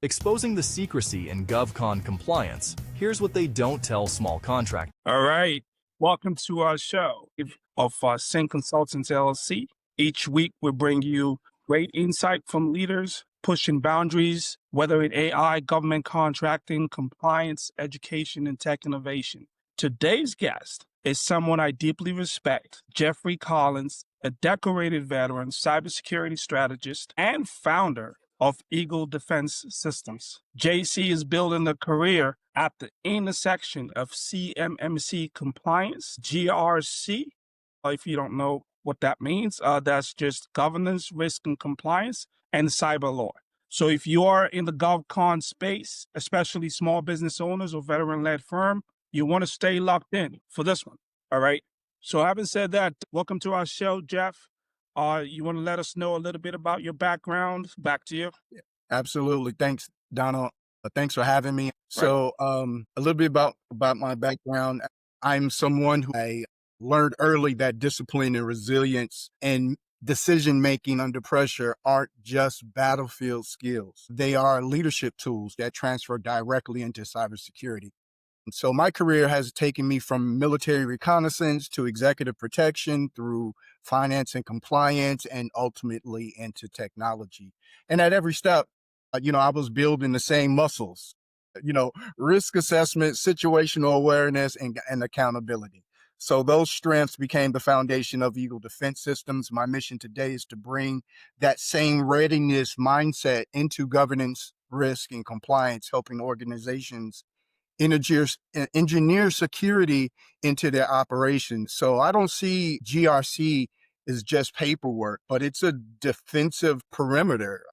Exposing the secrecy in GovCon compliance, here's what they don't tell small contractors. All right. Welcome to our show of Sync Consultants LLC. Each week, we bring you great insight from leaders pushing boundaries, whether in AI, government contracting, compliance, education, and tech innovation. Today's guest is someone I deeply respect, Jeffrey Collins, a decorated veteran, cybersecurity strategist, and founder of Eagle Defense Systems. JC is building a career at the intersection of CMMC compliance, GRC. If you don't know what that means, that's just governance, risk, and compliance, and cyber law. So if you are in the GovCon space, especially small business owners or veteran-led firm, you want to stay locked in for this one. All right. So having said that, welcome to our show, Jeff. You want to let us know a little bit about your background? Back to you. Absolutely. Thanks, Donald. Thanks for having me. So a little bit about my background. I'm someone who I learned early that discipline and resilience and decision-making under pressure aren't just battlefield skills. They are leadership tools that transfer directly into cybersecurity. So my career has taken me from military reconnaissance to executive protection through finance and compliance and ultimately into technology. And at every step, I was building the same muscles, risk assessment, situational awareness, and accountability. So those strengths became the foundation of Eagle Defense Systems. My mission today is to bring that same readiness mindset into governance, risk, and compliance, helping organizations engineer security into their operations. So I don't see GRC as just paperwork, but it's a defensive perimeter,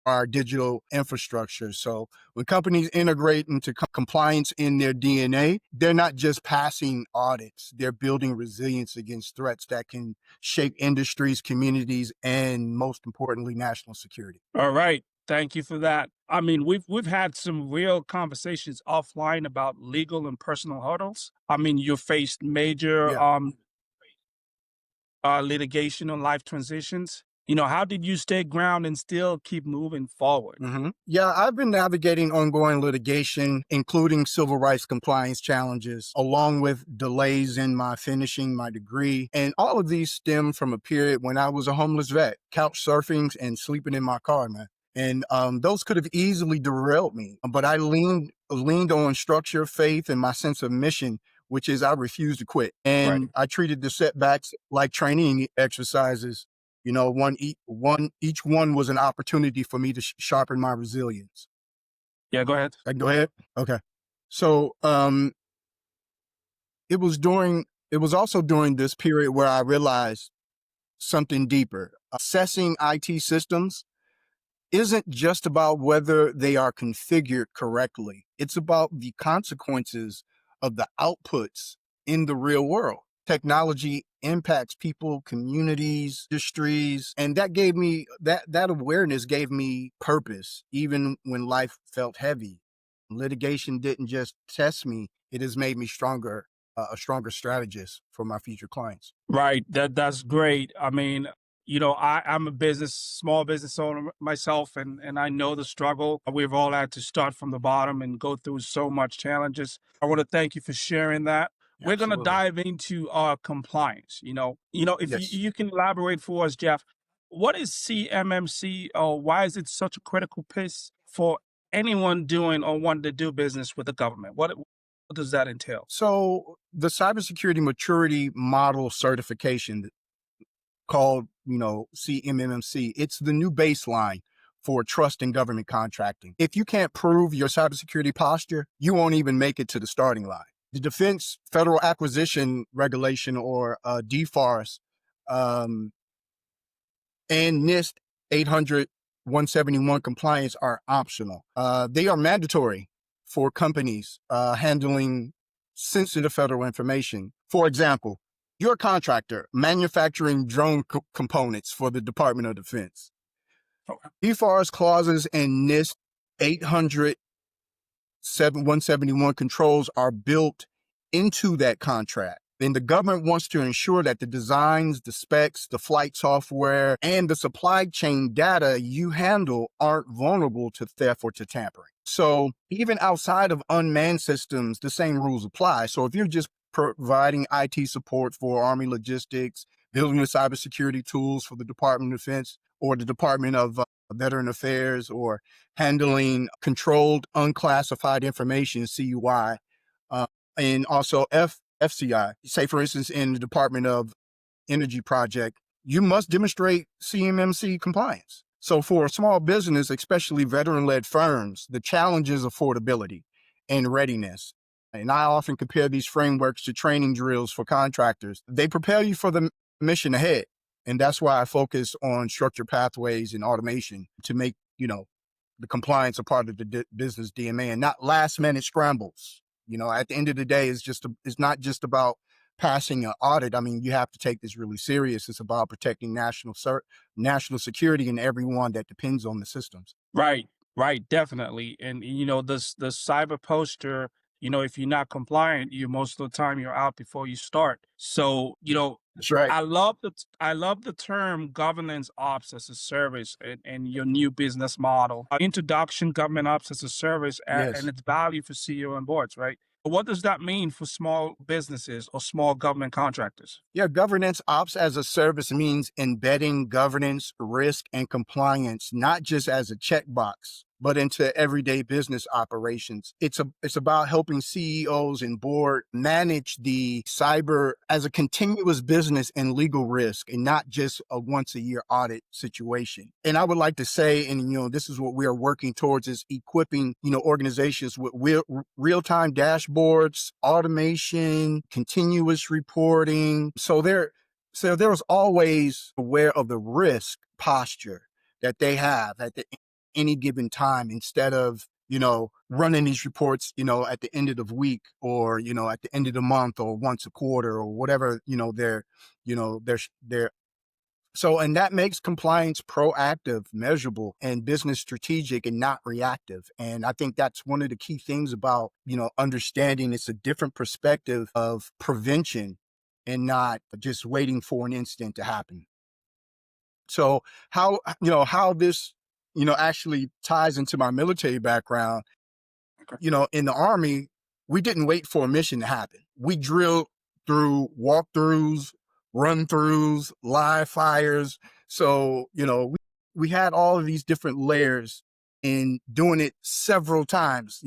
our digital infrastructure. So when companies integrate into compliance in their DNA, they're not just passing audits, they're building resilience against threats that can shape industries, communities, and most importantly, national security. All right. Thank you for that. I mean, we've had some real conversations offline about legal and personal hurdles. I mean, you faced major litigation on life transitions. How did you stay grounded and still keep moving forward? Yeah, I've been navigating ongoing litigation, including civil rights compliance challenges, along with delays in finishing my degree. And all of these stem from a period when I was a homeless vet, couch surfing and sleeping in my car, man. And those could have easily derailed me, but I leaned on structure, faith, and my sense of mission, which is I refused to quit. And I treated the setbacks like training exercises. Each one was an opportunity for me to sharpen my resilience. Yeah, go ahead. I can go ahead? Okay. So it was also during this period where I realized something deeper. Assessing IT systems isn't just about whether they are configured correctly. It's about the consequences of the outputs in the real world. Technology impacts people, communities, industries, and that awareness gave me purpose, even when life felt heavy. Litigation didn't just test me, it has made me stronger, a stronger strategist for my future clients. Right. That's great. I mean, I'm a small business owner myself, and I know the struggle. We've all had to start from the bottom and go through so much challenges. I want to thank you for sharing that. We're going to dive into compliance. If you can elaborate for us, Jeff, what is CMMC? Why is it such a critical piece for anyone doing or wanting to do business with the government? What does that entail? So the cybersecurity maturity model certification called, CMMC, it's the new baseline for trust in government contracting. If you can't prove your cybersecurity posture, you won't even make it to the starting line. The Defense Federal Acquisition Regulation, or DFARS, and NIST 800-171 compliance are optional. They are mandatory for companies handling sensitive federal information. For example, you're a contractor manufacturing drone components for the Department of Defense. DFARS clauses and NIST 800-171 controls are built into that contract. And the government wants to ensure that the designs, the specs, the flight software, and the supply chain data you handle aren't vulnerable to theft or to tampering. So even outside of unmanned systems, the same rules apply. So if you're just providing IT support for Army logistics, building the cybersecurity tools for the Department of Defense or the Department of Veteran Affairs, or handling controlled unclassified information, CUI, and also FCI, say for instance, in the Department of Energy project, you must demonstrate CMMC compliance. So for a small business, especially veteran-led firms, the challenge is affordability and readiness. And I often compare these frameworks to training drills for contractors. They prepare you for the mission ahead. And that's why I focus on structured pathways and automation to make, the compliance a part of the business DMA and not last minute scrambles. At the end of the day, it's not just about passing an audit. I mean, you have to take this really serious. It's about protecting national security and everyone that depends on the systems. Right, right, definitely. And the cyber poster, if you're not compliant, you most of the time you're out before you start. So, That's right. I love the term governance ops as a service and your new business model. Introduction, government ops as a service, Yes. and its value for CEO and boards, right? What does that mean for small businesses or small government contractors? Yeah, governance ops as a service means embedding governance, risk, and compliance, not just as a checkbox, but into everyday business operations. It's about helping CEOs and board manage the cyber as a continuous business and legal risk, and not just a once a year audit situation. And I would like to say, and this is what we are working towards, is equipping organizations with real-time dashboards, automation, continuous reporting. So there was always aware of the risk posture that they have at any given time, instead of running these reports at the end of the week, or at the end of the month, or once a quarter, or whatever they're so, and that makes compliance proactive, measurable, and business strategic, and not reactive. And I think that's one of the key things about understanding it's a different perspective of prevention and not just waiting for an incident to happen. So how this actually ties into my military background. In the Army, we didn't wait for a mission to happen. We drilled through walkthroughs, run-throughs, live fires. So we had all of these different layers, in doing it several times,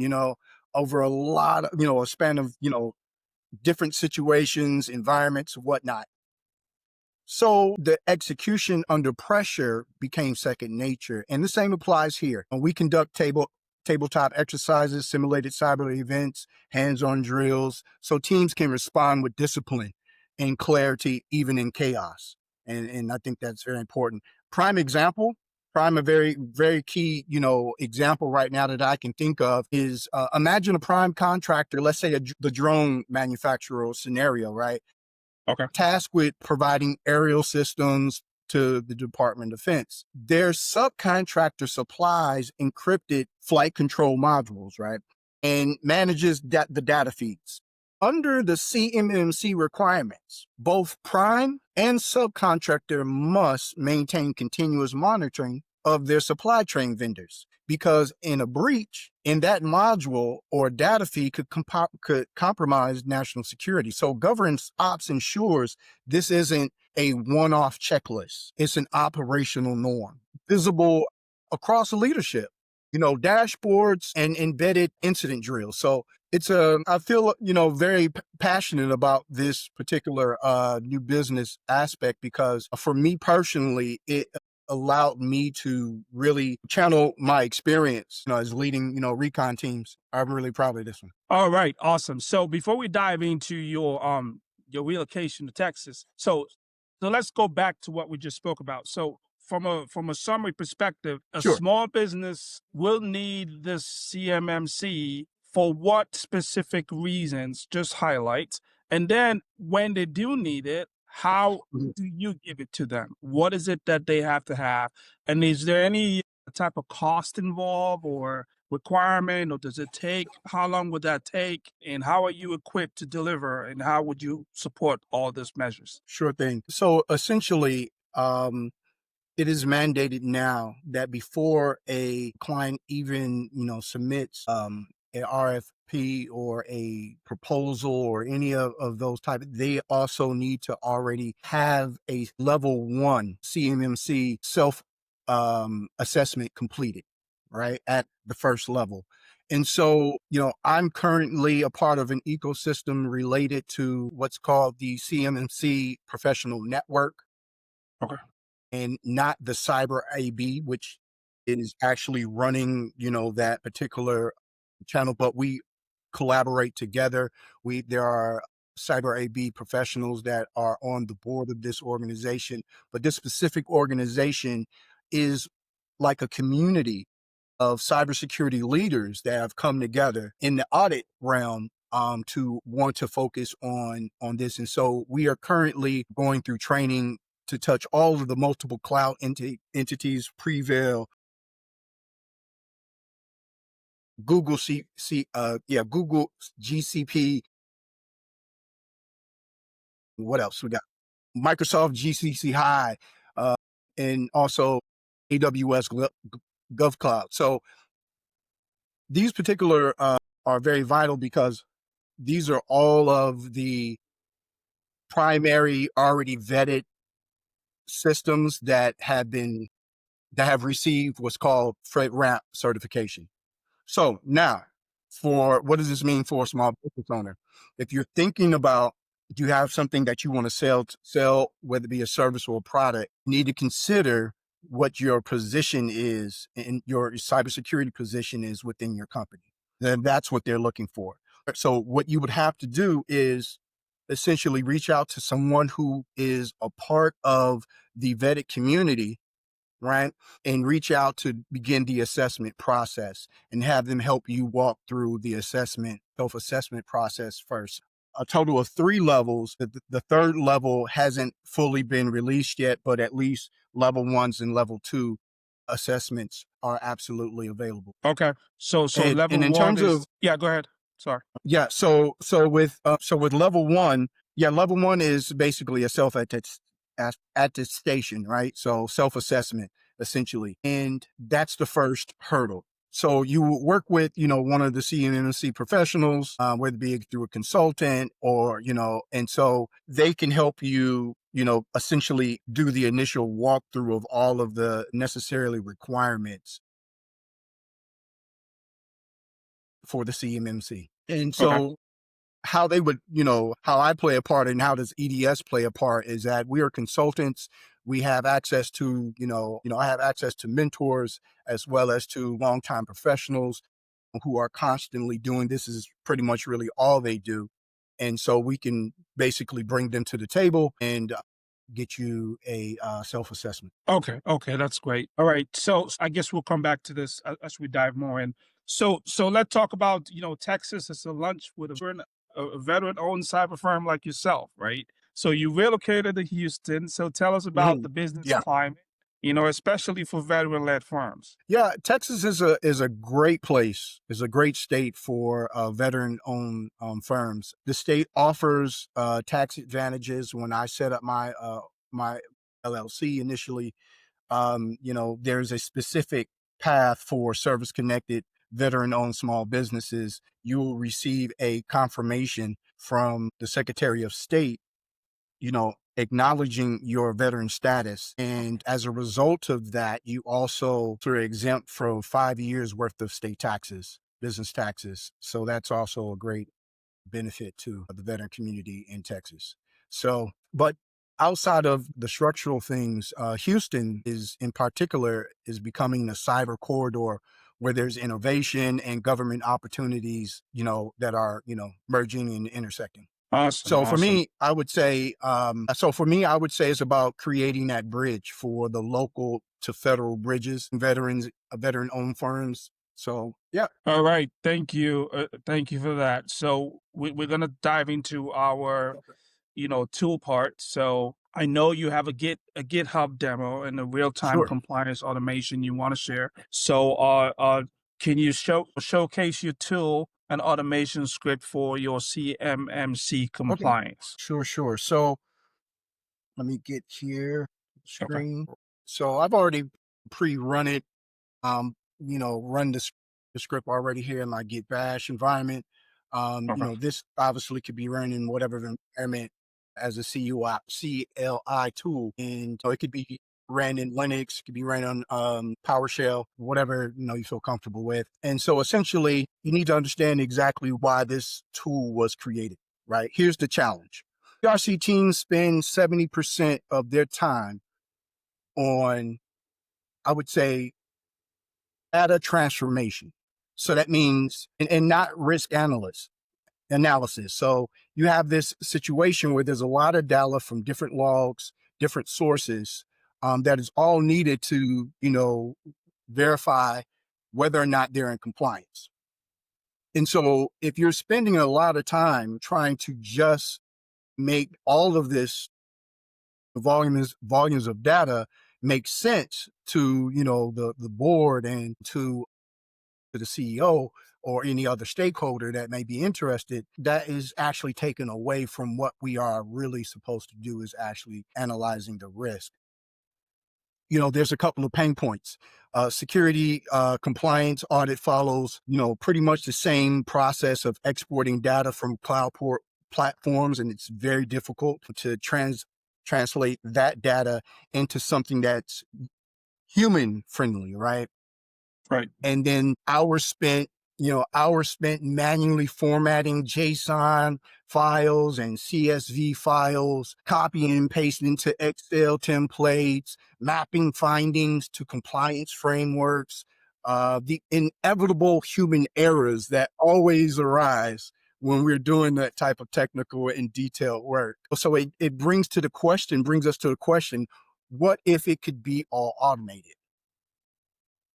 over a lot of a span of different situations, environments, whatnot. So the execution under pressure became second nature. And the same applies here. And we conduct tabletop exercises, simulated cyber events, hands-on drills, so teams can respond with discipline and clarity, even in chaos. And I think that's very important. A very, very key, example right now that I can think of is, imagine a prime contractor, let's say the drone manufacturer scenario, right? Okay. Tasked with providing aerial systems to the Department of Defense. Their subcontractor supplies encrypted flight control modules, right? And manages the data feeds. Under the CMMC requirements, both prime and subcontractor must maintain continuous monitoring of their supply chain vendors, because in a breach in that module or data feed could compromise national security. So governance ops ensures this isn't a one-off checklist. It's an operational norm, visible across leadership, dashboards and embedded incident drills. So I feel, very passionate about this particular new business aspect, because for me personally, it allowed me to really channel my experience, as leading, recon teams. I'm really proud of this one. All right, awesome. So before we dive into your relocation to Texas, so let's go back to what we just spoke about. So from a summary perspective, a Sure. small business will need this CMMC for what specific reasons? Just highlight. And then when they do need it, how do you give it to them? What is it that they have to have? And is there any a type of cost involved or requirement, or does it take? How long would that take? And how are you equipped to deliver? And how would you support all these measures? Sure thing. So essentially, it is mandated now that before a client even, submits an RFP or a proposal or any of those type, they also need to already have a level 1 CMMC self assessment completed, right, at the first level. And so, I'm currently a part of an ecosystem related to what's called the CMMC Professional Network, Okay. and not the Cyber AB, which is actually running, that particular channel, but we collaborate together. There are Cyber AB professionals that are on the board of this organization, but this specific organization is like a community of cybersecurity leaders that have come together in the audit realm, to want to focus on this. And so we are currently going through training to touch all of the multiple cloud entities, Prevail, Google Google GCP. What else we got? Microsoft GCC High, and also AWS GovCloud. So these particular are very vital because these are all of the primary already vetted systems that have received what's called FedRAMP certification. So now, for what does this mean for a small business owner? If you're thinking about, you have something that you want to sell, whether it be a service or a product, you need to consider what your position is and your cybersecurity position is within your company. Then that's what they're looking for. So what you would have to do is essentially reach out to someone who is a part of the vetted community, right? And reach out to begin the assessment process and have them help you walk through the self-assessment process first. A total of 3 levels. The third level hasn't fully been released yet, but at least level 1s and level 2 assessments are absolutely available. Okay. So level And in one terms is, of, yeah, go ahead. Sorry. yeah, so with level 1, level 1 is basically a attestation, right? So self-assessment essentially. And that's the first hurdle. So you work with, one of the CMMC professionals, whether it be through a consultant or, and so they can help you, essentially do the initial walkthrough of all of the necessarily requirements for the CMMC. And Okay. so how they would, how I play a part and how does EDS play a part is that we are consultants. We have access to, I have access to mentors as well as to longtime professionals who are constantly doing this. Is pretty much really all they do. And so we can basically bring them to the table and get you a self-assessment. Okay. Okay. That's great. All right. So I guess we'll come back to this as we dive more in. So let's talk about, Texas is a lunch with a veteran-owned cyber firm like yourself, right? So you relocated to Houston. So tell us about Mhm. the business Yeah. climate, especially for veteran-led firms. Yeah, Texas is a great place. Is a great state for veteran-owned firms. The state offers tax advantages. When I set up my LLC initially, there's a specific path for service-connected veteran-owned small businesses. You will receive a confirmation from the Secretary of State, acknowledging your veteran status. And as a result of that, you also are exempt from 5 years worth of state taxes, business taxes. So that's also a great benefit to the veteran community in Texas. So, but outside of the structural things, Houston in particular is becoming a cyber corridor where there's innovation and government opportunities, that are, merging and intersecting. Awesome. So for Awesome. me, I would say, it's about creating that bridge for the local to federal bridges, veteran-owned firms. So yeah. All right. Thank you. Thank you for that. So we're going to dive into our, tool part. So I know you have a GitHub demo and a real-time Sure. compliance automation you want to share. So, can you showcase your tool and automation script for your CMMC Okay. compliance? Sure. So let me get here Okay. screen. So I've already pre-run it. Run the script already here in my Git Bash environment. Okay. This obviously could be run in whatever environment as a CLI tool, and so it could be ran in Linux, it could be ran on PowerShell, whatever you feel comfortable with. And so essentially, you need to understand exactly why this tool was created. Right? Here's the challenge: PRC teams spend 70% of their time on, I would say, data transformation. So that means, and not risk analysis. So you have this situation where there's a lot of data from different logs, different sources, that is all needed to, verify whether or not they're in compliance. And so if you're spending a lot of time trying to just make all of this volumes of data make sense to, the board and to the CEO or any other stakeholder that may be interested, that is actually taken away from what we are really supposed to do, is actually analyzing the risk. There's a couple of pain points. Security compliance audit follows, pretty much the same process of exporting data from platforms, and it's very difficult to translate that data into something that's human friendly, right? Right. And then hours spent manually formatting JSON files and CSV files, copying and pasting into Excel templates, mapping findings to compliance frameworks, the inevitable human errors that always arise when we're doing that type of technical and detailed work. So it brings us to the question, what if it could be all automated?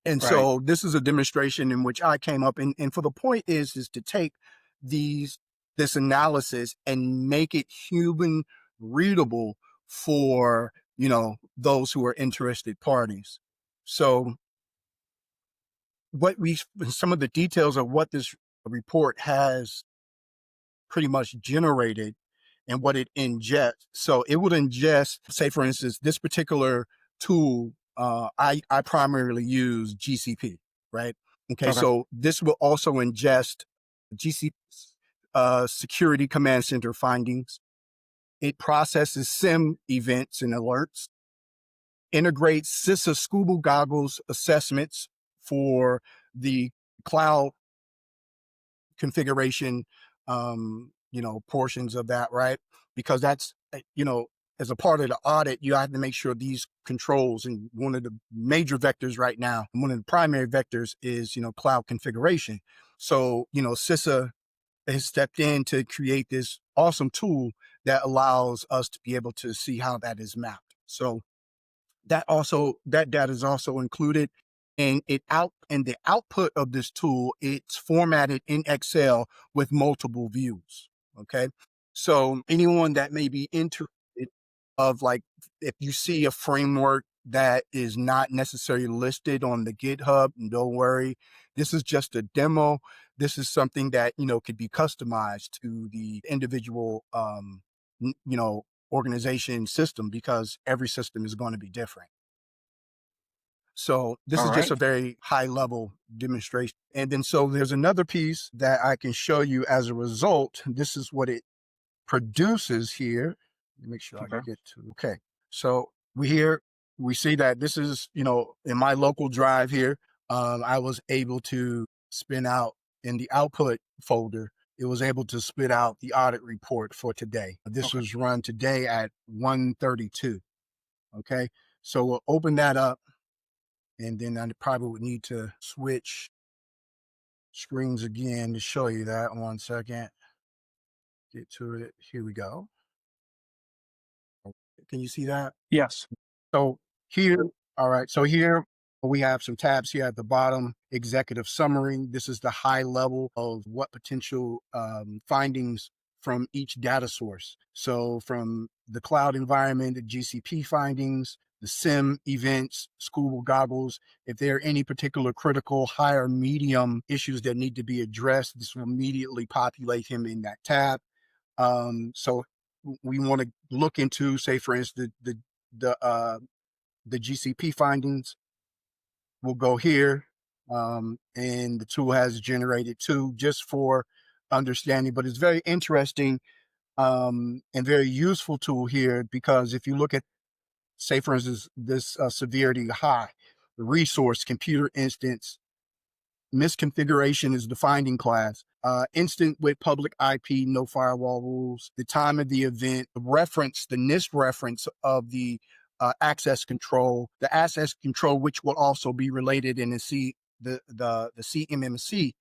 And Right. so this is a demonstration in which I came up, and for the point is to take this analysis and make it human readable for, those who are interested parties. So some of the details of what this report has pretty much generated and what it ingests. So it would ingest, say for instance, this particular tool, I primarily use GCP, right? Okay, Okay. so this will also ingest GCP security command center findings. It processes SIM events and alerts, integrates CISA scuba goggles assessments for the cloud configuration, portions of that, right? Because that's, as a part of the audit, you have to make sure these controls, and one of the major vectors right now, one of the primary vectors is, cloud configuration. So, CISA has stepped in to create this awesome tool that allows us to be able to see how that is mapped. So that data is also included, and the output of this tool, it's formatted in Excel with multiple views. Okay. So anyone that may be interested of, like, if you see a framework that is not necessarily listed on the GitHub, don't worry. This is just a demo. This is something that, could be customized to the individual, organization system, because every system is going to be different. So this All is just right. a very high level demonstration. And then so there's another piece that I can show you as a result. This is what it produces here. Let me make sure I Okay. get to, okay. So we see that this is, in my local drive here, I was able to spin out in the output folder. It was able to spit out the audit report for today. This Okay. was run today at 1:32. Okay. So we'll open that up, and then I probably would need to switch screens again to show you that. 1 second. Get to it. Here we go. Can you see that? Yes. So here, all right. So here we have some tabs here at the bottom. Executive summary. This is the high level of what potential findings from each data source. So from the cloud environment, the GCP findings, the SIM events, school goggles, if there are any particular critical, high or medium issues that need to be addressed, this will immediately populate him in that tab. So we want to look into, say, for instance, the GCP findings. We'll go here, and the tool has generated two just for understanding, but it's very interesting and very useful tool here, because if you look at, say, for instance, this severity high, the resource, computer instance, misconfiguration is defined in class, instant with public IP, no firewall rules, the time of the event, the reference, the NIST reference of the access control, the access control, which will also be related in the CMMC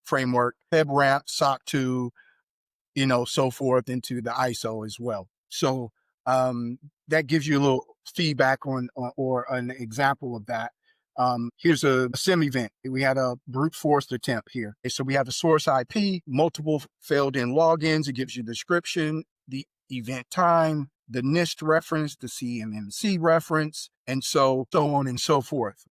framework, FedRAMP, SOC 2, so forth, into the ISO as well. So that gives you a little feedback on or an example of that. Here's a SIM event. We had a brute force attempt here. So we have the source IP, multiple failed in logins. It gives you the description, the event time, the NIST reference, the CMMC reference, and so on and so forth.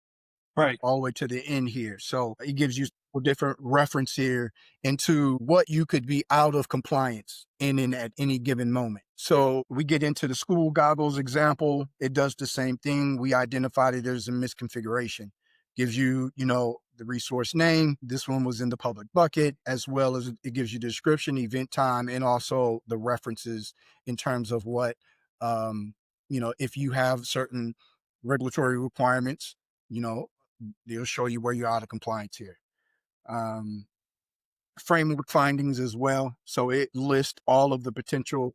Right. All the way to the end here. So it gives you different reference here into what you could be out of compliance in at any given moment. So we get into the school goggles example. It does the same thing. We identified it there's a misconfiguration. Gives you, the resource name. This one was in the public bucket, as well as it gives you description, event time, and also the references in terms of what, if you have certain regulatory requirements, they'll show you where you're out of compliance here. Framework findings as well. So it lists all of the potential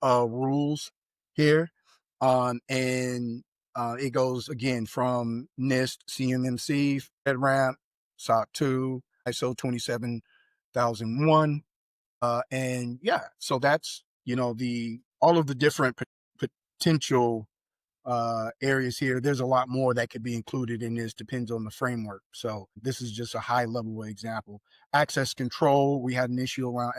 rules here. And it goes again from NIST, CMMC, FedRAMP, SOC 2, ISO 27001. And yeah, so that's, all of the different potential areas here. There's a lot more that could be included in this, depends on the framework. So this is just a high level example. Access control, we had an issue around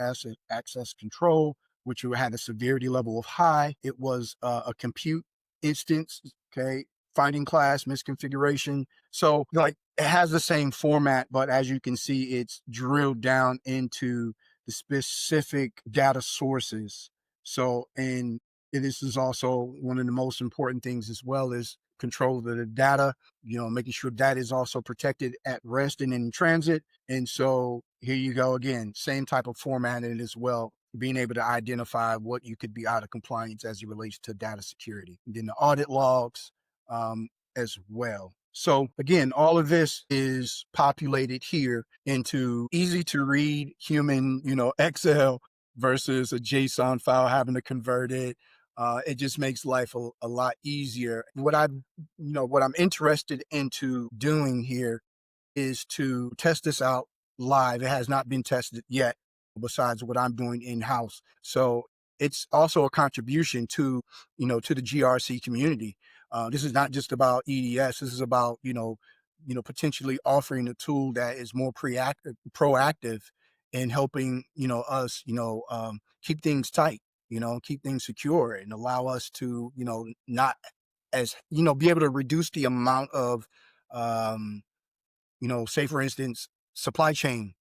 access control, which had a severity level of high. It was a compute instance, okay, finding class, misconfiguration. So like it has the same format, but as you can see, it's drilled down into the specific data sources. So, and this is also one of the most important things as well, is control of the data, making sure that is also protected at rest and in transit. And so here you go again, same type of formatting as well, being able to identify what you could be out of compliance as it relates to data security. And then the audit logs as well. So again, all of this is populated here into easy to read human, Excel versus a JSON file, having to convert it. It just makes life a lot easier. What I'm interested into doing here is to test this out live. It has not been tested yet, besides what I'm doing in-house. So it's also a contribution to the GRC community. This is not just about EDS. This is about, potentially offering a tool that is more proactive in helping, us, keep things tight, keep things secure, and allow us to, not as, be able to reduce the amount of, say for instance, supply chain,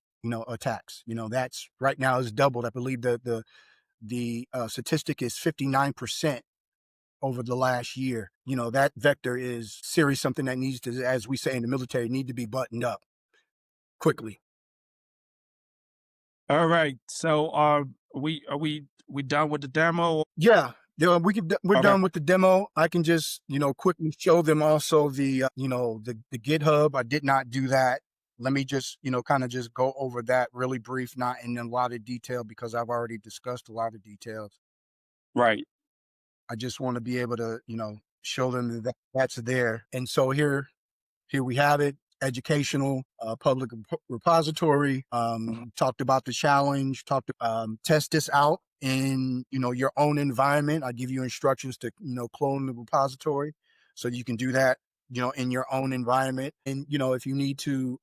attacks. That's right now is doubled. I believe the statistic is 59% over the last year. That vector is serious, something that needs to, as we say in the military, need to be buttoned up quickly. All right. So we done with the demo? Yeah. Yeah, we're Okay. done with the demo. I can just, quickly show them also the, the GitHub. I did not do that. Let me just, kind of just go over that really brief, not in a lot of detail, because I've already discussed a lot of details. Right. I just want to be able to, show them that that's there. And so here we have it. Educational public repository. Talked about the challenge. Test this out in your own environment. I give you instructions to clone the repository, so you can do that in your own environment. And if you need to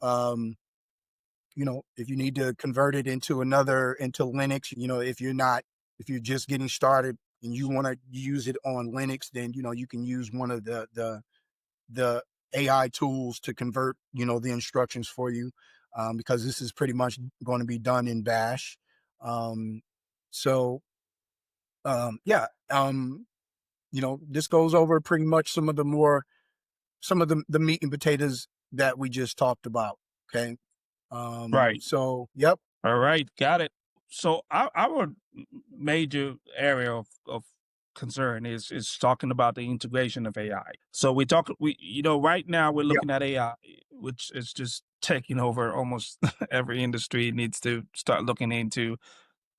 if you need to convert it into Linux, if you're just getting started and you want to use it on Linux, then, you can use one of the AI tools to convert, the instructions for you, because this is pretty much going to be done in Bash. Um, so, yeah, this goes over pretty much some of the meat and potatoes that we just talked about. Okay. Right. So, yep. All right, got it. So our major area of concern is talking about the integration of AI. So right now we're Yeah. looking at AI, which is just taking over almost every industry needs to start looking into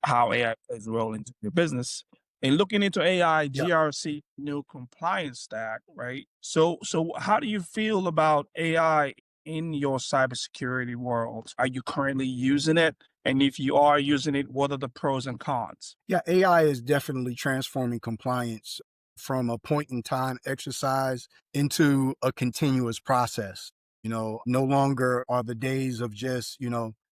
how AI plays a role into your business. And looking into AI, Yeah. GRC, new compliance stack, right? So how do you feel about AI in your cybersecurity world? Are you currently using it? And if you are using it, what are the pros and cons? Yeah. AI is definitely transforming compliance from a point in time exercise into a continuous process. No longer are the days of just,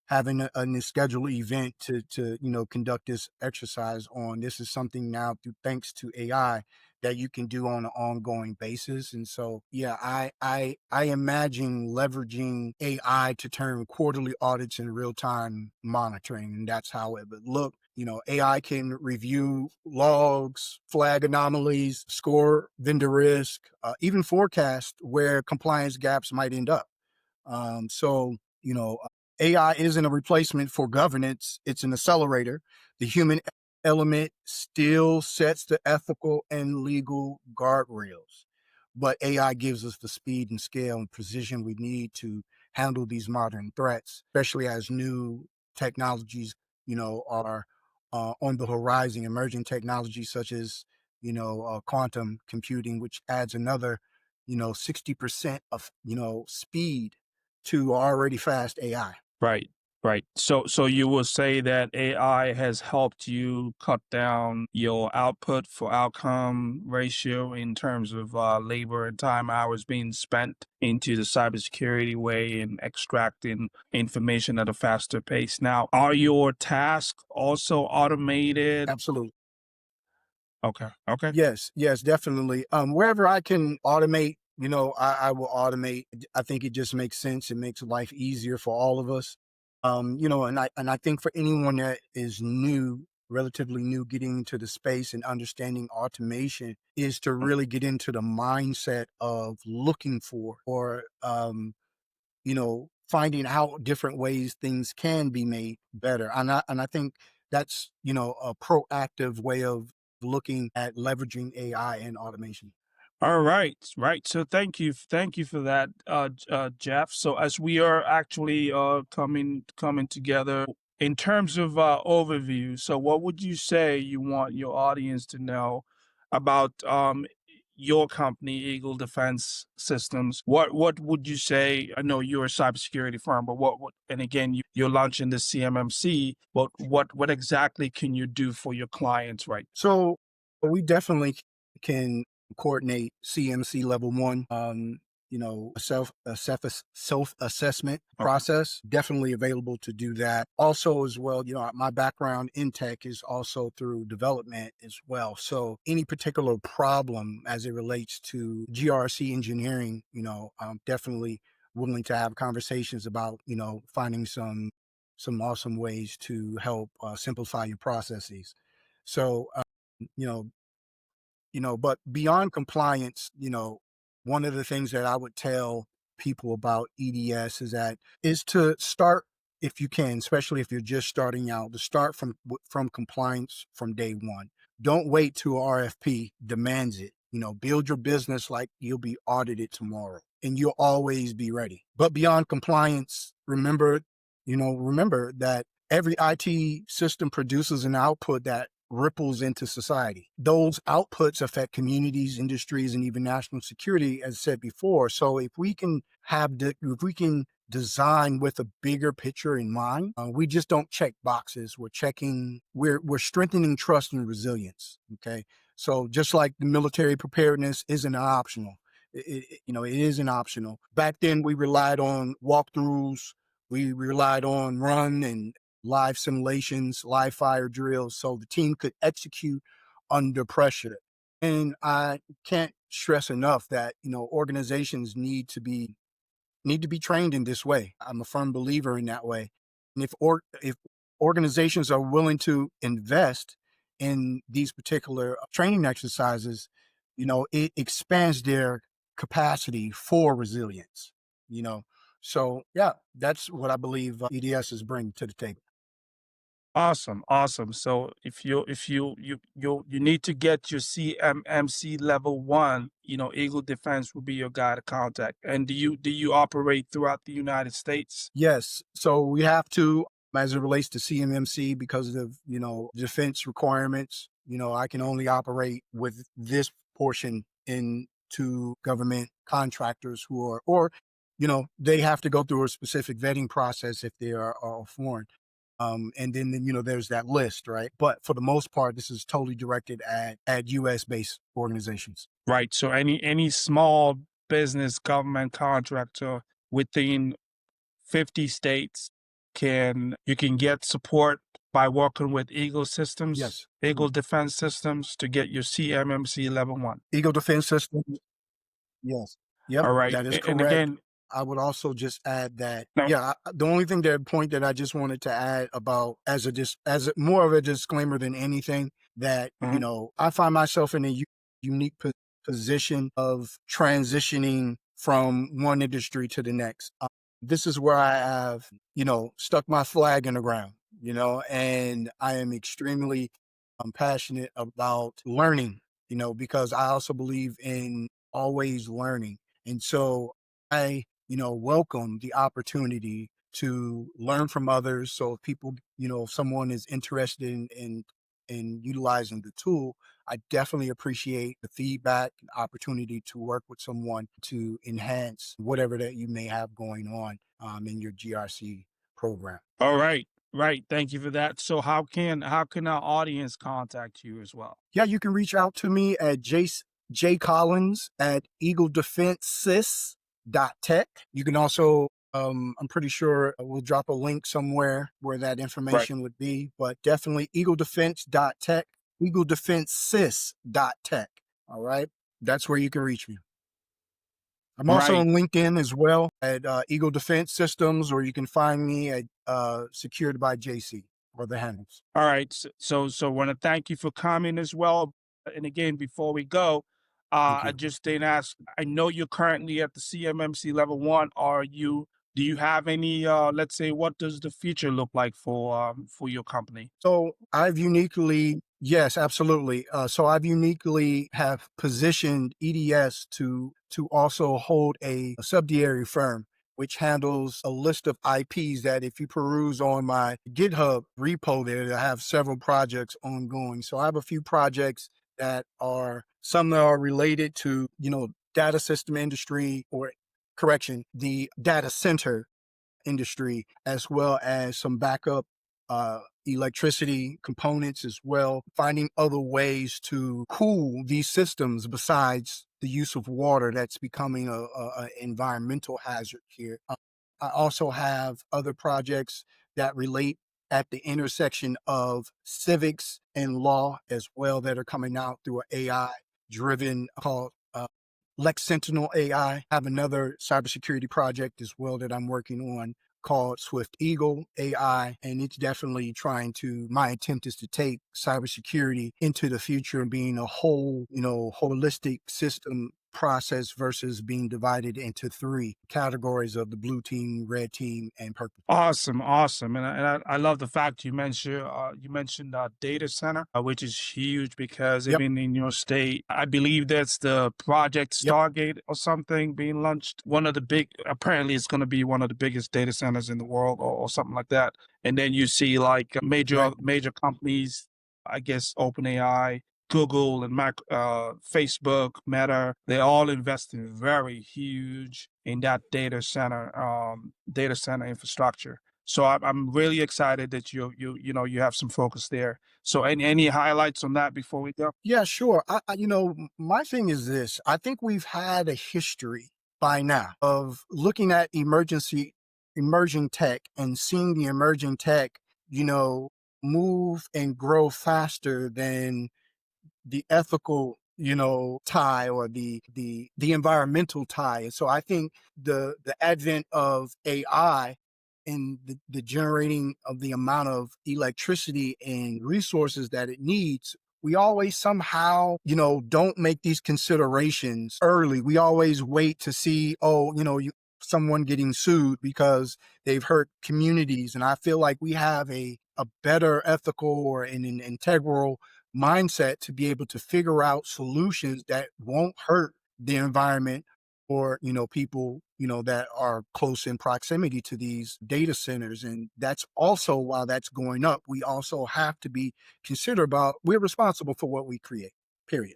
having a scheduled event to conduct this exercise on. This is something now, thanks to AI, that you can do on an ongoing basis. And so, yeah, I imagine leveraging AI to turn quarterly audits in real time monitoring, and that's how it would look. AI can review logs, flag anomalies, score vendor risk, even forecast where compliance gaps might end up. So, AI isn't a replacement for governance, it's an accelerator. The human element still sets the ethical and legal guardrails, but AI gives us the speed and scale and precision we need to handle these modern threats, especially as new technologies, are on the horizon, emerging technologies such as, quantum computing, which adds another, 60% of, speed to already fast AI. Right, right. So you will say that AI has helped you cut down your output for outcome ratio in terms of labor and time hours being spent into the cybersecurity way and extracting information at a faster pace. Now, are your tasks also automated? Absolutely. Okay, okay. Yes, definitely. Wherever I can automate, I will automate. I think it just makes sense. It makes life easier for all of us. And I think for anyone that is new, relatively new, getting into the space and understanding automation is to really get into the mindset of looking for or finding out different ways things can be made better. And I think that's, a proactive way of looking at leveraging AI and automation. All right, right. So thank you for that, Jeff. So as we are actually coming together in terms of overview, so what would you say you want your audience to know about your company, Eagle Defense Systems? What would you say? I know you're a cybersecurity firm, but what and again you're launching the CMMC. But what exactly can you do for your clients, right? So we definitely can coordinate CMC level one, a self assessment Okay. process. Definitely available to do that. Also, as well, my background in tech is also through development as well. So any particular problem as it relates to GRC engineering, I'm definitely willing to have conversations about, finding some awesome ways to help simplify your processes. So, you know, but beyond compliance, one of the things that I would tell people about EDS is to start, if you can, especially if you're just starting out, to start from compliance from day one. Don't wait till RFP demands it. Build your business like you'll be audited tomorrow, and you'll always be ready. But beyond compliance, remember that every IT system produces an output that ripples into society. Those outputs affect communities, industries, and even national security, as said before. So if we can design with a bigger picture in mind, we just don't check boxes. We're strengthening trust and resilience. Okay. So just like the military preparedness isn't optional, it isn't optional. Back then we relied on walkthroughs, We relied on run and live simulations, live fire drills, so the team could execute under pressure. And I can't stress enough that, organizations need to be trained in this way. I'm a firm believer in that way. And if organizations are willing to invest in these particular training exercises, it expands their capacity for resilience. You know, so yeah, that's what I believe EDS is bringing to the table. Awesome, awesome. So if you need to get your CMMC level one, Eagle Defense will be your guy to contact. And do you operate throughout the United States? Yes. So we have to, as it relates to CMMC, because of, defense requirements, I can only operate with this portion into government contractors who are, or, they have to go through a specific vetting process if they are foreign. And then, there's that list, right? But for the most part, this is totally directed at US based organizations. Right. So any small business government contractor within 50 states you can get support by working with Eagle Systems, Yes. Eagle Defense Systems to get your CMMC level one. Eagle Defense Systems. Yes. Yep. All right. That is And correct. again, I would also just add that, no, yeah, the only point that I just wanted to add about more of a disclaimer than anything, that, mhm. I find myself in a unique position of transitioning from one industry to the next. This is where I have, stuck my flag in the ground, and I am extremely passionate about learning, because I also believe in always learning. And so I, welcome the opportunity to learn from others. So if people, if someone is interested in utilizing the tool, I definitely appreciate the feedback and opportunity to work with someone to enhance whatever that you may have going on in your GRC program. All right. Right. Thank you for that. So how can our audience contact you as well? Yeah, you can reach out to me at J Collins at eagledefensesys.tech. You can also, I'm pretty sure we'll drop a link somewhere where that Right. information would be, but definitely eagledefense.tech, eagledefensesys.tech. All right. That's where you can reach me. I'm also Right. on LinkedIn as well at Eagle Defense Systems, or you can find me at Secured by JC, or the handles. All right. So want to thank you for coming as well. And again, before we go, Thank I you. just didn't ask. I know you're currently at the CMMC level one. Do you have any, let's say, what does the future look like for your company? So yes, absolutely. So I've uniquely have positioned EDS to also hold a subsidiary firm, which handles a list of IPs that if you peruse on my GitHub repo there, I have several projects ongoing. So I have a few projects some that are related to, data system industry, or the data center industry, as well as some backup electricity components as well, finding other ways to cool these systems besides the use of water that's becoming a environmental hazard here. I also have other projects that relate at the intersection of civics and law as well, that are coming out through an AI driven called Lex Sentinel AI. I have another cybersecurity project as well that I'm working on called Swift Eagle AI. And it's definitely my attempt is to take cybersecurity into the future and being a whole, holistic system process versus being divided into three categories of the blue team, red team, and purple. Awesome, awesome, and I love the fact you mentioned data center, which is huge because Yep. even in your state, I believe that's the Project Yep. Stargate or something being launched. Apparently, it's going to be one of the biggest data centers in the world, or something like that. And then you see like major Exactly. major companies, I guess OpenAI, Google, and Facebook, Meta, they all investing very huge in that data center infrastructure. So I'm really excited that you have some focus there. So any highlights on that before we go? Yeah, sure. My thing is this. I think we've had a history by now of looking at emergency emerging tech and seeing the emerging tech, move and grow faster than the ethical, tie or the environmental tie. And so I think the advent of AI and the generating of the amount of electricity and resources that it needs, we always somehow, don't make these considerations early. We always wait to see, someone getting sued because they've hurt communities. And I feel like we have a better ethical or an integral mindset to be able to figure out solutions that won't hurt the environment or, people, that are close in proximity to these data centers. And that's also, while that's going up, we also have to be considerate about we're responsible for what we create, period.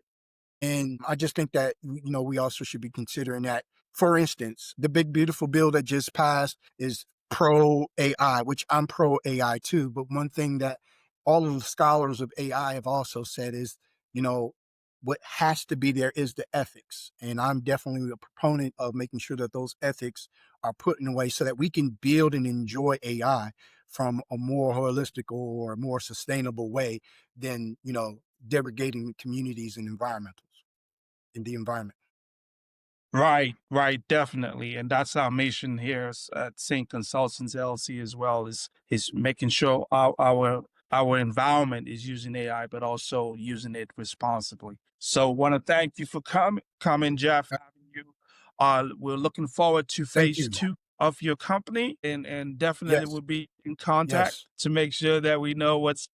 And I just think that, we also should be considering that. For instance, the big, beautiful bill that just passed is pro AI, which I'm pro AI too. But one thing that all of the scholars of AI have also said is, what has to be there is the ethics. And I'm definitely a proponent of making sure that those ethics are put in a way so that we can build and enjoy AI from a more holistic or more sustainable way than, derogating communities and environmentals in the environment. Right, right, definitely, and that's our mission here at Sync Consultants LLC as well, is making sure our environment is using AI, but also using it responsibly. So, want to thank you for coming, Jeff. Having you. We're looking forward to Thank phase you. 2 of your company, and definitely Yes. we'll be in contact Yes. to make sure that we know what's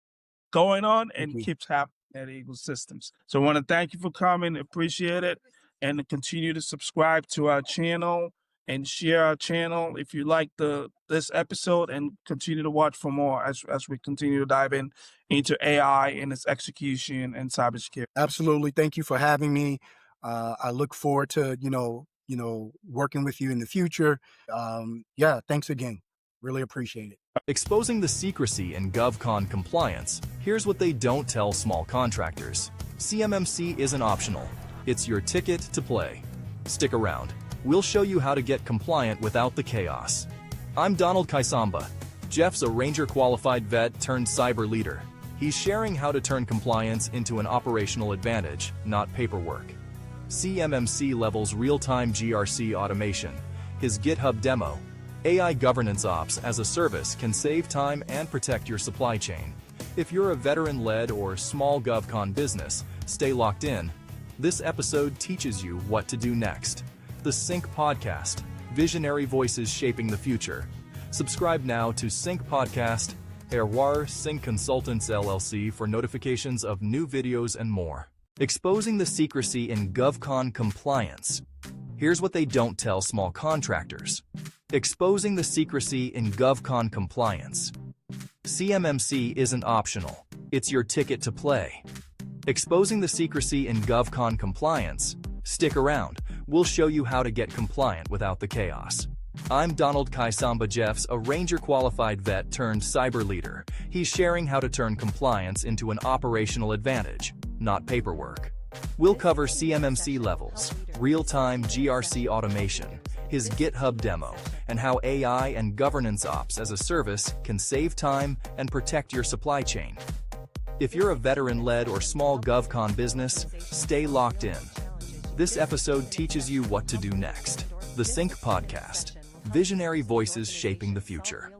going on Thank and you. keeps happening at Eagle Systems. So I want to thank you for coming. Appreciate it. And to continue to subscribe to our channel and share our channel if you like this episode, and continue to watch for more as we continue to dive into AI and its execution and cybersecurity. Absolutely. Thank you for having me. I look forward to, working with you in the future. Yeah, thanks again. Really appreciate it. Exposing the secrecy in GovCon compliance, here's what they don't tell small contractors. CMMC isn't optional. It's your ticket to play. Stick around. We'll show you how to get compliant without the chaos. I'm Donald Kaisamba. Jeff's a Ranger-qualified vet turned cyber leader. He's sharing how to turn compliance into an operational advantage, not paperwork. CMMC levels real-time GRC automation. His GitHub demo. AI governance ops as a service can save time and protect your supply chain. If you're a veteran-led or small GovCon business, stay locked in. This episode teaches you what to do next. The Sync Podcast, visionary voices shaping the future. Subscribe now to Sync Podcast, Erwar Sync Consultants LLC for notifications of new videos and more. Exposing the secrecy in GovCon compliance. Here's what they don't tell small contractors. Exposing the secrecy in GovCon compliance. CMMC isn't optional. It's your ticket to play. Exposing the secrecy in GovCon compliance. Stick around. We'll show you how to get compliant without the chaos. I'm Donald Kaisamba. Jeff's a Ranger-qualified vet turned cyber leader. He's sharing how to turn compliance into an operational advantage, not paperwork. We'll cover CMMC levels, real-time GRC automation, his GitHub demo, and how AI and governance ops as a service can save time and protect your supply chain. If you're a veteran-led or small GovCon business, stay locked in. This episode teaches you what to do next. The Sync Podcast, visionary voices shaping the future.